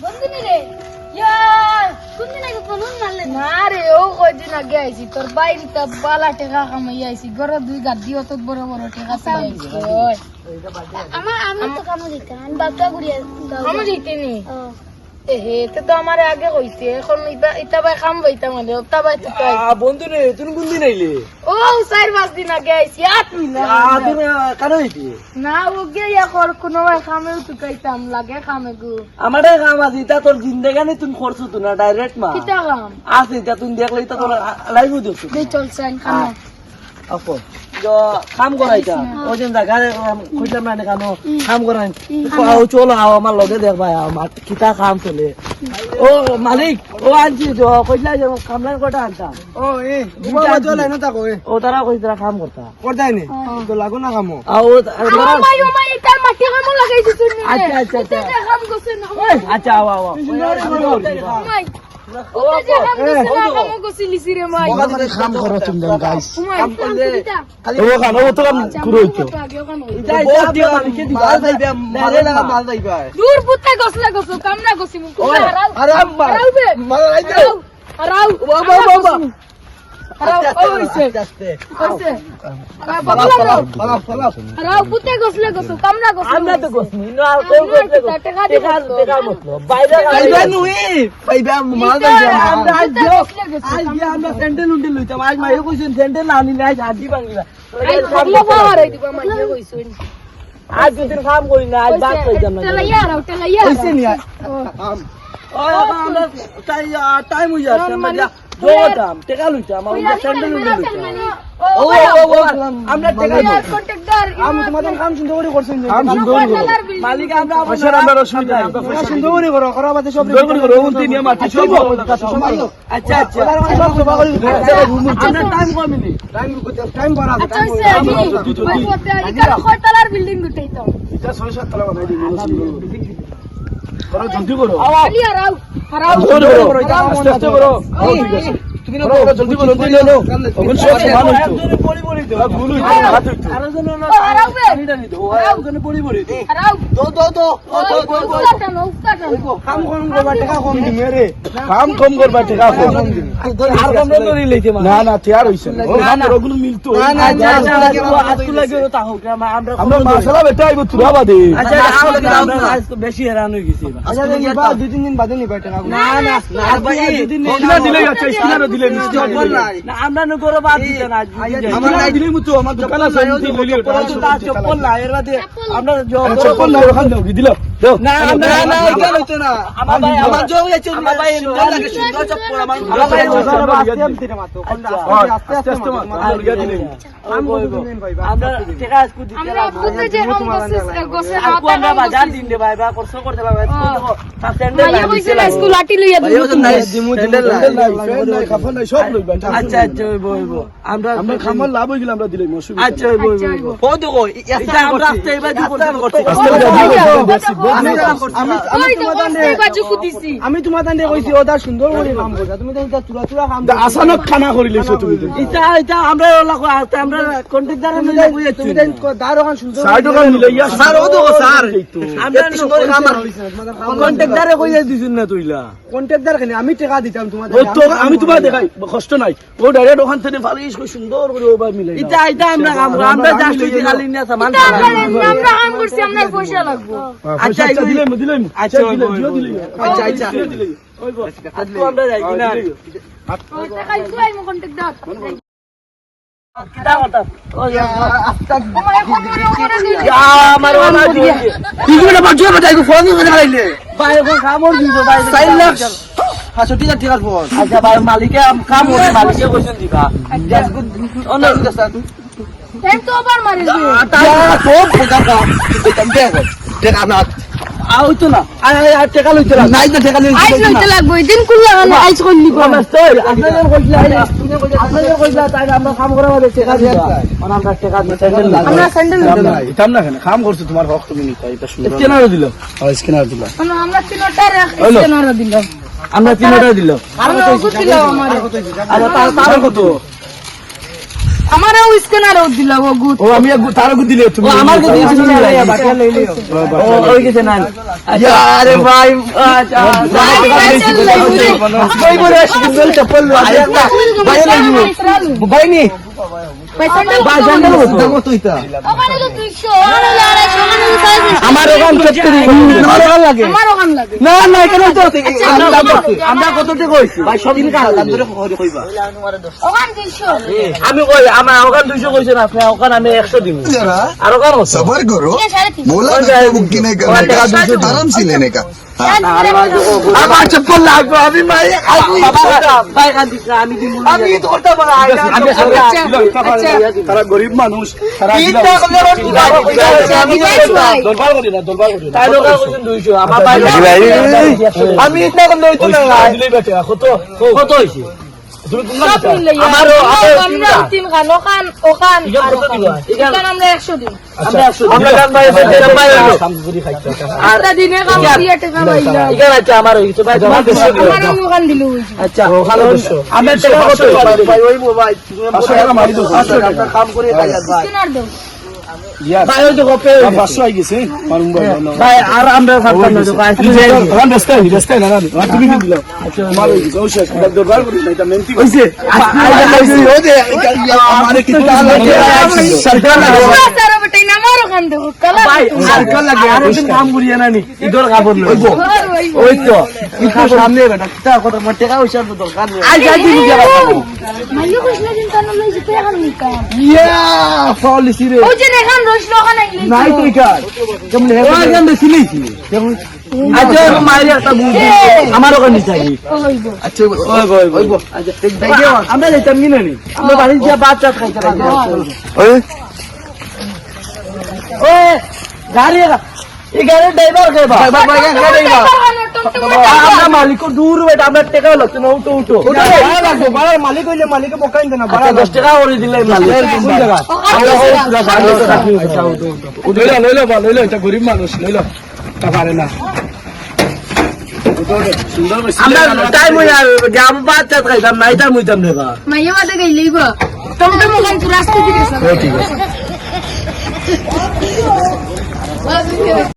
বন্ধুনি রে কোনদিন আগে ফোন মারলে না রে ও কয়দিন আগে আইছি তোর বাইরে তা বালা টাকা কামাই আইছি ঘর দুই গাদি অত বড় বড় টাকা পাইছি আমি তো কামো দিতাম আমি বাপটা গুড়িয়া কামো দিতে নি এহে তো আমার আগে কইছে এখন ইটা ভাই কাম বইতা মানে ওটা ভাই তো বন্ধু রে তুমি কোন দিন আইলে ও 4-5 দিন আগে আইছি তুমি না তুমি কেন আইতি না ও গিয়া কর কোনো ভাই কামে তো কাইতাম লাগে কামে গো আমারে কাম আছে এটা তোর জিন্দেগানি তুমি করছো তো না ডাইরেক্ট মা কিটা কাম আছে এটা তুমি দেখলে এটা তোর লাইভ দিছো দে চলছেন কাম আপো কাম করাইতা ওই দিন জায়গায় খুঁজলাম না কেন কাম করাই চলো আমার লগে দেখবা আমার কিতা কাম চলে ও মালিক ও আনছি তো কইলা যে কামলার কটা আনতা ও এ চলে না তাকো ও তারা কইতরা কাম করতা করতাই নি তো লাগো না কামো ও মাই তার মাটি কাম লাগাই দিছুন নি আচ্ছা আচ্ছা আচ্ছা কাম করছ না আচ্ছা আও আও মাই ও যে কাম করছ না কাম করছিলি রে মাই কাম করো তুমি গাইস কাম করলে খালি ও কাম ও তো কাম কুরোইতো এটা বহুত দিয়া মালিকে দিবা মাল যাইবা মাল যাইবা দূর পুত্তা গছলা গছ কাম না গছি মুখ আরে আম্মা মাল আইতে আরাও বাবা বাবা আরাও ওইছে আস্তে ওইছে বাবা পালা আরাও পুত্তা গছলা গছ কাম না গছ আমরা তো গছনি না কোন করতে টাকা মতলব বাইরে পাইবা নুই পাইবা মাল যাইবা আমরা আজ দিয়া আমরা স্যান্ডেল উন্ডে লইতাম আজ মাইও কইছেন স্যান্ডেল না নিলে আজ হাড্ডি ভাঙিবা খাবলা বাহারাই দিবা মাই কইছুন আজ যদি কাম করি না আজ বাদ কইতাম না তেলাইয়া কইছে নি কাম ওই আমরা টাইম হই যাচ্ছে আমরা জোটাম টাকা লইতাম আমরা স্যান্ডেল উন্ডে লইতাম ও আমরা টাকা কন্ট্রাক্টর আমি তোমাদের কাম সুন্দর করে করছেন কাম সুন্দর করে মালিক আমরা আচ্ছা আমরা অসুবিধা তোমরা সুন্দর করে করো করা বাদে সব সুন্দর করে করো উন্তি নিয়ে মাটি সব আচ্ছা আচ্ছা সব সব করে আমরা টাইম কম মিলি টাইম করা আচ্ছা কয় তলার বিল্ডিং উঠাইতো এটা 6-7 তলা বানাই দিই করো জলদি করো খালি হারাও জলদি করো আস্তে আস্তে করো তুমি না করো জলদি করো জলদি লো ওখানে সব সামান হইতো পড়ি পড়ি তো ভুল হইতো হাত হইতো আরো জন না হারাবে পানিটা নিতো ওখানে পড়ি পড়ি হারাও দো উস্তাটানো কাম কম করবা টাকা কম দিম রে কাম কম করবা টাকা কম দিম আর কম ধরে লইতে না না তৈয়ার হইছে না ও কাম ওগুলো মিলতো আচ্ছা আজকে লাগে তো তাও আমরা আমরা মশলা বেটা আইবো তুরা বাদে আচ্ছা আমরা আজ তো বেশি হেরান হয়ে গেছি আচ্ছা নিবা 2-3 দিন বাদে নিবা টাকা না না আর ভাই দুদিন কিনা দিলে আচ্ছা কিনা দিলে মিষ্টি দিলে না আমরা ন করে বাদ দিতে না আমার নাই দিলে মুতো আমার দোকান আছে আমি লইলি চপ্পল না এর বাদে আমরা চপ্পল না ওখান দাও দিল দাও না না না এটা হইতো না আমার জো হইছে আমার ভাই সুন্দর লাগে সুন্দর চপ্পল আমার ভাই আস্তে আস্তে মার লিয়া দিলে আমরা টাকা আজকে দিতে আমরা পুতে যে কাম গোছে আপু আমরা বাজার দিন দে ভাই বা কষ্ট করতে ভাই মাইয়া কইছে না স্কুল লাঠি লইয়া দিও খাফা নাই সব লইবা আচ্ছা আচ্ছা হইবো আমরা আমরা খামার লাভ হই গেল আমরা দিলে অসুবিধা আচ্ছা হইবো হইবো ও দেখো এটা আমরা রাস্তা এবার করতে আমি তোমার দান দিয়ে কইছি ওদা সুন্দর করে কাম করছা তুমি তো তুরা তুরা কাম আসানক খানা করি লইছো তুমি এটা এটা আমরা লাগো আমরা কন্ট্রাক্টর মিলে কইছি তুমি দার ওখান সুন্দর 60 টাকা মিলাইয়া স্যার ও দেখো স্যার আমরা সুন্দর কাম কন্ট্রাক্টরে কইয়া দিছুন না তুইলা কন্ট্রাক্টর খানি আমি টাকা দিতাম তোমার আমি তোমার দেখাই কষ্ট নাই ও ডাইরেক্ট ওখান থেকে ফালিশ করে সুন্দর করে ওবার মিলে এটা এটা আমরা জাস্ট ওই খালি নিয়ে সামান আমরা কাম করছি আপনার পয়সা লাগবে আচ্ছা দিলাম আচ্ছা আচ্ছা আচ্ছা ওইবো আজকে আমরা যাই কিনা টাকা ইসলাই মো কন্ট্রাক্টর কিটা কথা ও আস্তা আমার ওনা দিয়ে তুই কি না বাজে বাজাই ফোন করে লাইলে ভাই এখন কামর দিছো ভাই 4 লাখ 65 টাকার ফোন আচ্ছা ভাই মালিকে কাম করে মালিকে কইছেন দিবা অনেক টাইম তো আবার মারি দিও সব টাকা দিতাম টাকা না আও তো না আর টাকা লইতে না নাই না টাকা আইজ লইতে লাগবে দিন কুল লাগানো আইজ কোন নিব আপনাদের কইলা তাই আমরা কাম করা বাদে টাকা দিবা আমরা টাকা দিতে আমরা স্যান্ডেল ইতাম না কেন কাম করছো তোমার হক তুমি নিতা এটা সুন্দর কেনারও দিল স্ক্যানার দিলা আমরা তিনটা স্ক্যানার দিল আমরা 3টা দিল আর কত ছিল আমার আর তার কত আমারও স্ক্যানার দিলা ও গুড ও আমি তার গু দিলে তুমি ও আমার কাছে কিছু না বাটা লই লিও ও ওই কিছু না আচ্ছা আরে ভাই আচ্ছা কই বলে সিঙ্গেল চপ্পল আছে একটা ভাই লাগবে ভাই নি ভাই জানলো দাম কত এটা ওখানে তো 200 ওখানে 250 ওখানে তো 500 আমার ওখান 70 আমার ওখান লাগে আমার ওখান লাগে না না কেন তো আমরা কত টাকা কইছি ভাই সব দিন কাজ দাম ধরে কইবা ওখান 200 আমি কই আমার ওখান 200 কইছে না আপনি ওখান আমি 100 দিব जरा আর ওখান सबर करो ये 350 बोला ना बुकिंग नहीं करने का आराम से लेने का আমার চপ্পল লাগবে আমি ভাই ভাই আমি দিব আমি তো করতে পারি তারা গরিব মানুষ তারা দরবার করি না দরবার করি না তাই লোক কইছেন 200 আমার ভাই আমি ইতনা কম লইতো না দিলে বেটা কত কত হইছে তুমি তোমরা সব মিলে আমারও আমরা তিন খান ওখান ইগান কত দিবা ইগান এখানে আমরা 100 দিই আমরা গান ভাই ভাই সামগুড়ি খাইতে একটা দিনে কাম দিয়ে টাকা পাইলা ইগান আচ্ছা আমার হইছে ভাই আমার ওখান দিলু আচ্ছা আমি টাকা কত ভাই ওই ভাই 500 টাকা মারি দাও আমরা কাম করে খাই ভাই স্ক্যানার দাও ভাই ওই তো কপে 500 আই গেছে মারুম ভাই ভাই আর আমরা ভাবতাম না তো ভাই রান রাস্তায় না তুমি কি দিলাও আচ্ছা মারো গেছে ও শেষ দরবার করি না এটা মেনতি কইছে हमारे कितना সরকার লাগে সারা বটে না আমার ওখান দেব কালা ভাই সরকার লাগে আর দিন কাম করিয়া না নি ইদর কাপড় লইবো ওই তো কি কাজ সামনে বেটা তা কত মত টাকা হইছে তো দরকার নেই আই যাই দিবি যাবা মাইও কইছিল দিন কান লই যেতে এখন নিকা ইয়া পলিসি রে ও যে রেখান রইছিল ওখানে নাই তো এটা কেমন হে ওই গান দেখিলেছি কেমন আচ্ছা মাইরি একটা বুঝি আমার ওখানে চাই হইব अच्छे ওই গো আচ্ছা ঠিক দাইও আমরা যাইতাম কি নানি আমরা বাড়ি যা ভাত চাট খাইতে ওই গাড়ি এই গাড়ির ড্রাইভার কে বা আমরা মালিক দূর বেটা আমরা টাকা লাগছে না উঠো উঠো মালিক হইলে মালিকে বকাইন দেনা আচ্ছা 10 টাকা করে দিলে মালিক কোন জায়গা লইলো এটা গরিব মানুষ লইলো তা পারে না আমরা টাইম হই গ্রাম ভাত চাট খাইতাম নাই টাইম হইতাম রে বা মাইও বাদে গইলেইব টমটম ওখান রাস্তা দিকে ঠিক আছে